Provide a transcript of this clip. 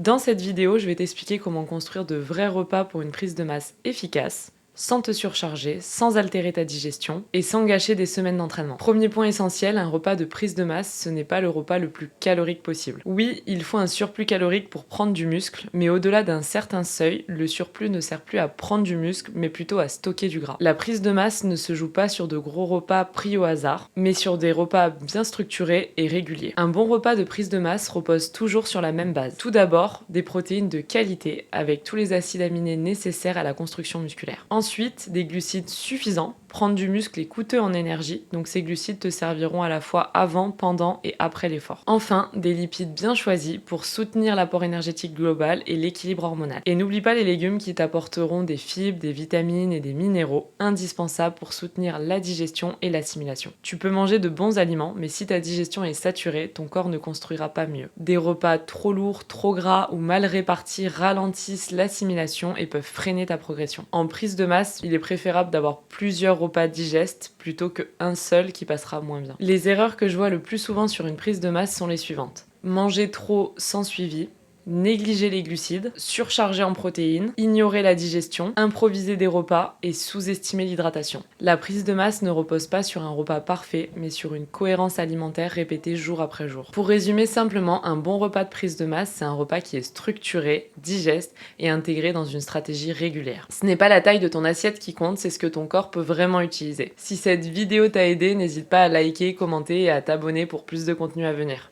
Dans cette vidéo, je vais t'expliquer comment construire de vrais repas pour une prise de masse efficace, sans te surcharger, sans altérer ta digestion et sans gâcher des semaines d'entraînement. Premier point essentiel, un repas de prise de masse, ce n'est pas le repas le plus calorique possible. Oui, il faut un surplus calorique pour prendre du muscle, mais au-delà d'un certain seuil, le surplus ne sert plus à prendre du muscle, mais plutôt à stocker du gras. La prise de masse ne se joue pas sur de gros repas pris au hasard, mais sur des repas bien structurés et réguliers. Un bon repas de prise de masse repose toujours sur la même base. Tout d'abord, des protéines de qualité, avec tous les acides aminés nécessaires à la construction musculaire. Ensuite, des glucides suffisants. Prendre du muscle est coûteux en énergie, donc ces glucides te serviront à la fois avant, pendant et après l'effort. Enfin, des lipides bien choisis pour soutenir l'apport énergétique global et l'équilibre hormonal. Et n'oublie pas les légumes qui t'apporteront des fibres, des vitamines et des minéraux indispensables pour soutenir la digestion et l'assimilation. Tu peux manger de bons aliments, mais si ta digestion est saturée, ton corps ne construira pas mieux. Des repas trop lourds, trop gras ou mal répartis ralentissent l'assimilation et peuvent freiner ta progression. En prise de masse, il est préférable d'avoir plusieurs repas digestes plutôt qu'un seul qui passera moins bien. Les erreurs que je vois le plus souvent sur une prise de masse sont les suivantes. Manger trop sans suivi, négliger les glucides, surcharger en protéines, ignorer la digestion, improviser des repas et sous-estimer l'hydratation. La prise de masse ne repose pas sur un repas parfait, mais sur une cohérence alimentaire répétée jour après jour. Pour résumer simplement, un bon repas de prise de masse, c'est un repas qui est structuré, digeste et intégré dans une stratégie régulière. Ce n'est pas la taille de ton assiette qui compte, c'est ce que ton corps peut vraiment utiliser. Si cette vidéo t'a aidé, n'hésite pas à liker, commenter et à t'abonner pour plus de contenu à venir.